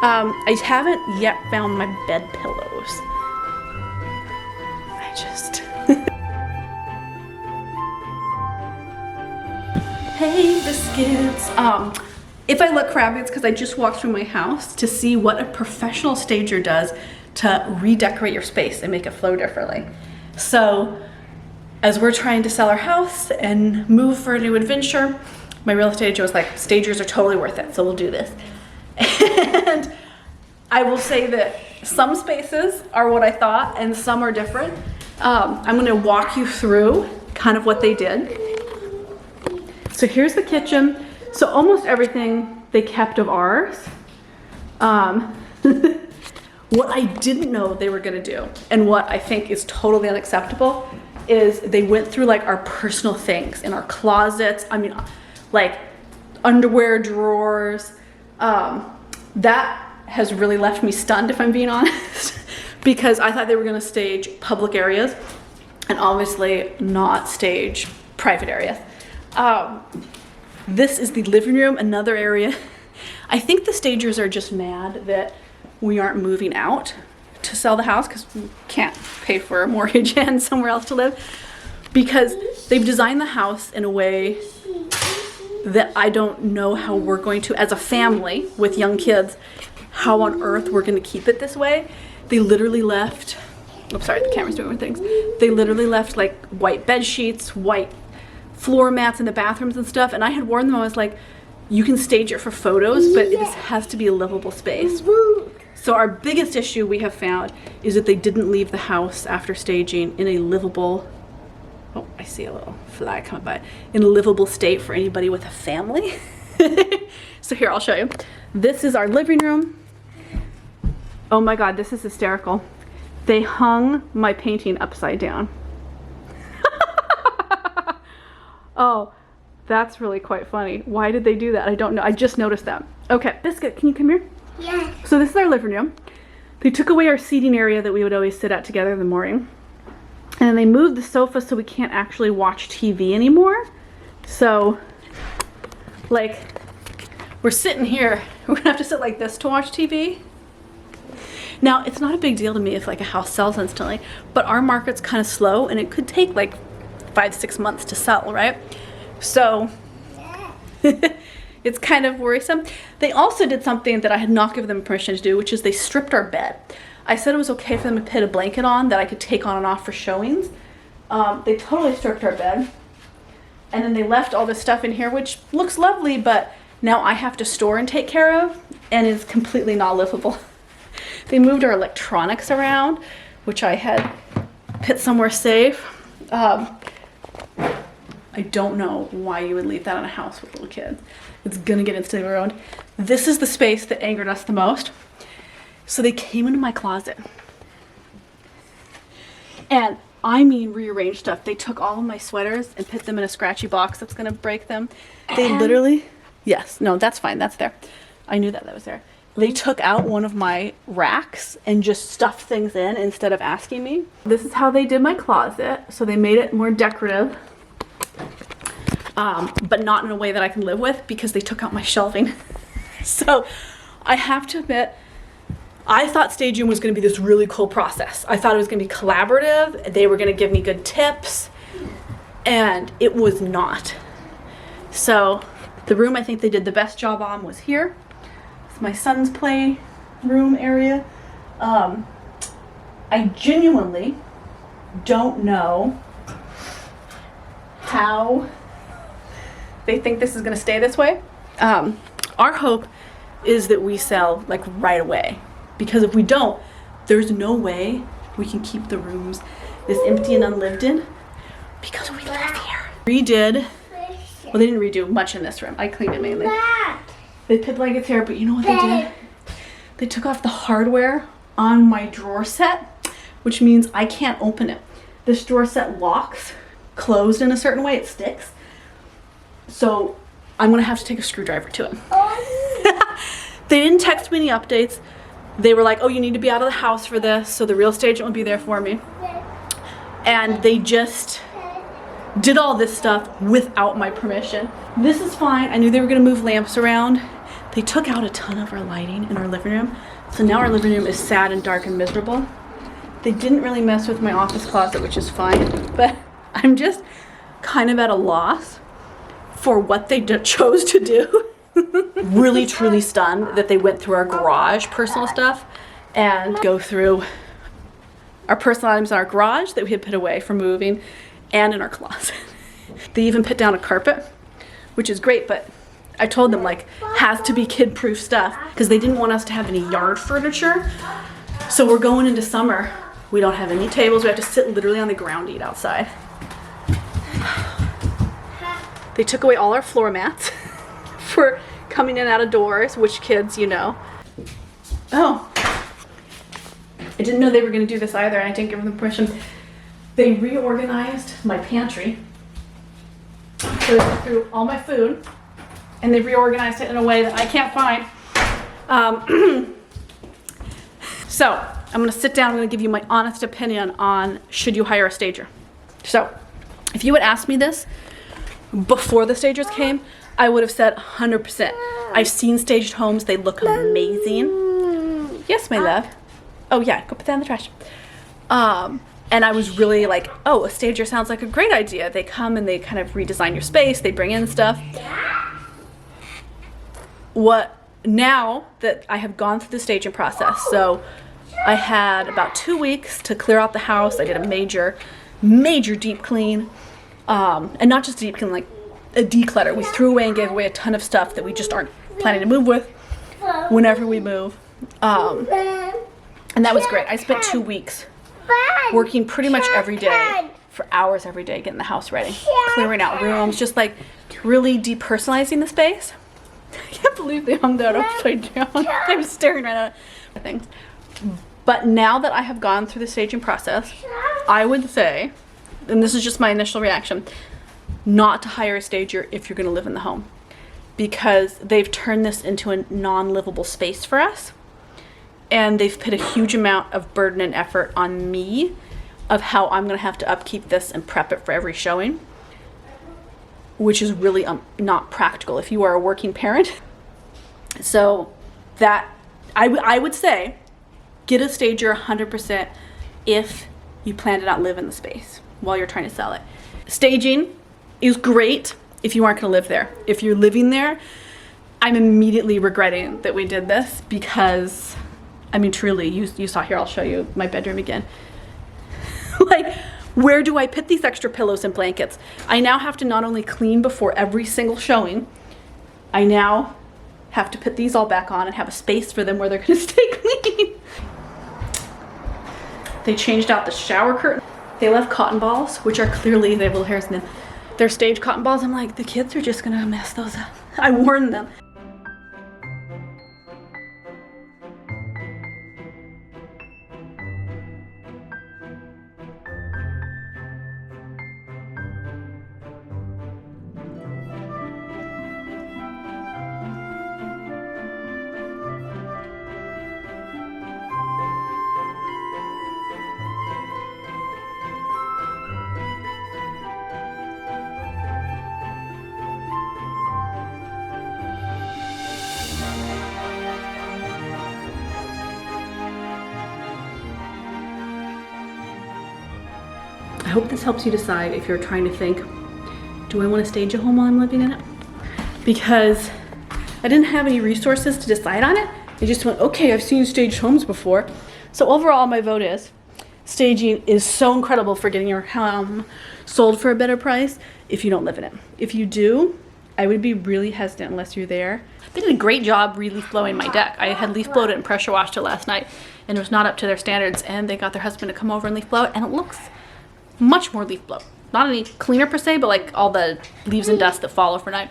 I haven't yet found my bed pillows. I just... Hey, biscuits. If I look crabby, it's because I just walked through my house to see what a professional stager does to redecorate your space and make it flow differently. So, as we're trying to sell our house and move for a new adventure, my real estate agent was like, stagers are totally worth it, so we'll do this. And I will say that some spaces are what I thought and some are different. I'm gonna walk you through kind of what they did. So here's the kitchen. So almost everything they kept of ours. What I didn't know they were gonna do, and what I think is totally unacceptable, is they went through like our personal things in our closets. I mean, like underwear drawers. That has really left me stunned, if I'm being honest, because I thought they were gonna stage public areas and obviously not stage private areas. This is the living room, another area. I think the stagers are just mad that we aren't moving out to sell the house because we can't pay for a mortgage and somewhere else to live, because they've designed the house in a way that I don't know how we're going to, as a family with young kids, how on earth we're going to keep it this way. They literally left, oh sorry, the camera's doing weird things. They literally left like white bed sheets, white floor mats in the bathrooms and stuff, and I had warned them, I was like, you can stage it for photos, but this has to be a livable space. So our biggest issue we have found is that they didn't leave the house after staging in a livable, oh, I see a little fly coming by, in a livable state for anybody with a family. So here, I'll show you. This is our living room. Oh my God, this is hysterical. They hung my painting upside down. Oh, that's really quite funny. Why did they do that? I don't know. I just noticed that. Okay, Biscuit, can you come here? Yeah. So this is our living room. They took away our seating area that we would always sit at together in the morning. And then they moved the sofa so we can't actually watch TV anymore. So, like, we're sitting here. We're gonna have to sit like this to watch TV. Now, it's not a big deal to me if like a house sells instantly, but our market's kind of slow and it could take like 5-6 months to sell, right? So it's kind of worrisome. They also did something that I had not given them permission to do, which is they stripped our bed. I said it was okay for them to put a blanket on that I could take on and off for showings. They totally stripped our bed. And then they left all this stuff in here, which looks lovely, but now I have to store and take care of, and is completely not livable. They moved our electronics around, which I had put somewhere safe. I don't know why you would leave that in a house with little kids. It's gonna get instantly ruined. This is the space that angered us the most. So they came into my closet. And I mean rearranged stuff. They took all of my sweaters and put them in a scratchy box that's gonna break them. They literally, yes, no, that's fine, that's there. I knew that was there. They took out one of my racks and just stuffed things in instead of asking me. This is how they did my closet. So they made it more decorative, but not in a way that I can live with because they took out my shelving. So I have to admit, I thought staging was gonna be this really cool process. I thought it was gonna be collaborative. They were gonna give me good tips, and it was not. So the room I think they did the best job on was here. It's my son's play room area. I genuinely don't know how they think this is gonna stay this way. Our hope is that we sell like right away, because if we don't, there's no way we can keep the rooms this empty and unlived in, because we live here. Redid, well, they didn't redo much in this room. I cleaned it mainly. They put blankets here, but you know what they did? They took off the hardware on my drawer set, which means I can't open it. This drawer set locks closed in a certain way, it sticks. So I'm gonna have to take a screwdriver to it. They didn't text me any updates. They were like, oh, you need to be out of the house for this, so the real estate agent will be there for me. And they just did all this stuff without my permission. This is fine. I knew they were gonna move lamps around. They took out a ton of our lighting in our living room. So now our living room is sad and dark and miserable. They didn't really mess with my office closet, which is fine, but I'm just kind of at a loss for what they chose to do. Really, truly stunned that they went through our garage personal stuff and go through our personal items in our garage that we had put away for moving and in our closet. They even put down a carpet, which is great, but I told them like has to be kid-proof stuff because they didn't want us to have any yard furniture. So we're going into summer. We don't have any tables. We have to sit literally on the ground to eat outside. They took away all our floor mats for coming in and out of doors, which kids, you know. Oh, I didn't know they were going to do this either, and I didn't give them permission. They reorganized my pantry. So they threw all my food, and they reorganized it in a way that I can't find. So I'm going to sit down. I'm going to give you my honest opinion on should you hire a stager. So if you had asked me this before the stagers came, I would have said 100%. I've seen staged homes. They look amazing. Yes, my love. Oh yeah, go put that in the trash. And I was really like, oh, a stager sounds like a great idea. They come and they kind of redesign your space. They bring in stuff. Now that I have gone through the staging process, so I had about 2 weeks to clear out the house. I did a major deep clean. And not just a deep clean, like a declutter. We threw away and gave away a ton of stuff that we just aren't planning to move with whenever we move. And that was great. I spent 2 weeks working pretty much every day for hours every day getting the house ready, clearing out rooms, just like really depersonalizing the space. I can't believe they hung that upside down. I'm staring right at things. But now that I have gone through the staging process, I would say, and this is just my initial reaction, not to hire a stager if you're going to live in the home, because they've turned this into a non-livable space for us, and they've put a huge amount of burden and effort on me of how I'm going to have to upkeep this and prep it for every showing, which is really not practical if you are a working parent. So that I would say get a stager 100% if you plan to not live in the space while you're trying to sell it. Staging is great if you aren't going to live there. If you're living there, I'm immediately regretting that we did this because, I mean, truly, you saw here, I'll show you my bedroom again. Like, where do I put these extra pillows and blankets? I now have to not only clean before every single showing, I now have to put these all back on and have a space for them where they're going to stay clean. They changed out the shower curtain. They left cotton balls, which are clearly, they have little hairs in them. They're staged cotton balls. I'm like, the kids are just gonna mess those up. I warned them. I hope this helps you decide if you're trying to think, do I want to stage a home while I'm living in it? Because I didn't have any resources to decide on it. I just went, okay, I've seen staged homes before. So overall, my vote is staging is so incredible for getting your home sold for a better price if you don't live in it. If you do, I would be really hesitant unless you're there. They did a great job re-leaf blowing my deck. I had leaf blowed it and pressure washed it last night, and it was not up to their standards, and they got their husband to come over and leaf blow it, and it looks much more leaf blow. Not any cleaner per se, but like all the leaves and dust that fall overnight.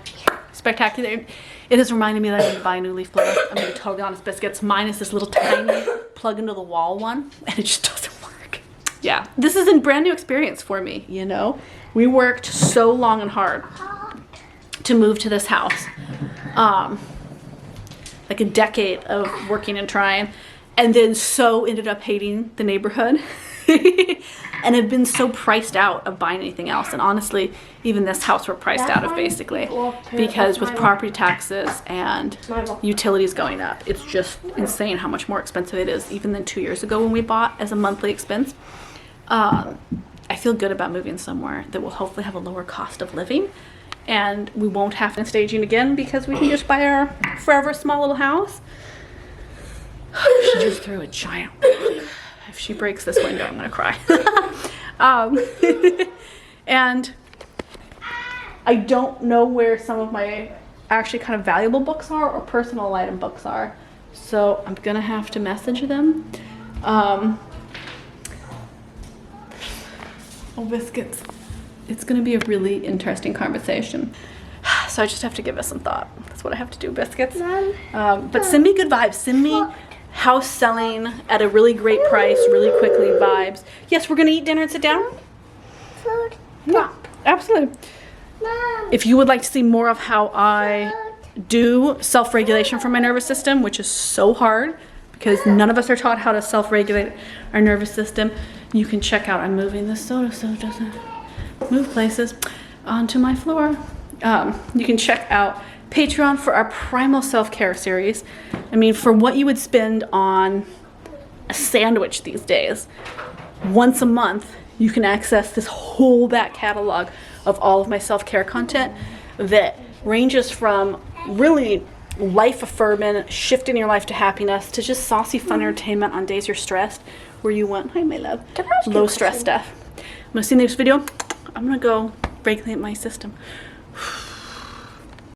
Spectacular. It has reminded me that I need to buy a new leaf blower. I'm gonna be totally honest, biscuits. Mine is this little tiny plug into the wall one, and it just doesn't work. Yeah, this is a brand new experience for me, you know? We worked so long and hard to move to this house. Like a decade of working and trying. and then so ended up hating the neighborhood and have been so priced out of buying anything else. And honestly, even this house we're priced out of basically, because with property taxes and utilities going up, it's just insane how much more expensive it is even than 2 years ago when we bought as a monthly expense. I feel good about moving somewhere that will hopefully have a lower cost of living, and we won't have to staging again because we can just buy our forever small little house. She just threw a giant rock. If she breaks this window, I'm gonna cry. And I don't know where some of my actually kind of valuable books are or personal item books are, so I'm gonna have to message them. Oh, biscuits. It's gonna be a really interesting conversation. So I just have to give it some thought. That's what I have to do, biscuits. But send me good vibes. Send me house selling at a really great price, really quickly vibes. Yes, we're gonna eat dinner and sit down? Food. Yeah, absolutely. If you would like to see more of how I do self-regulation for my nervous system, which is so hard because none of us are taught how to self-regulate our nervous system, you can check out, I'm moving this soda so it doesn't move places onto my floor. You can check out Patreon for our Primal Self-Care series. I mean, for what you would spend on a sandwich these days, once a month, you can access this whole back catalog of all of my self-care content that ranges from really life-affirming, shifting your life to happiness, to just saucy fun entertainment on days you're stressed, where you want, hi my love, low stress stuff. I'm gonna see you in the next video. I'm gonna go regulate my system.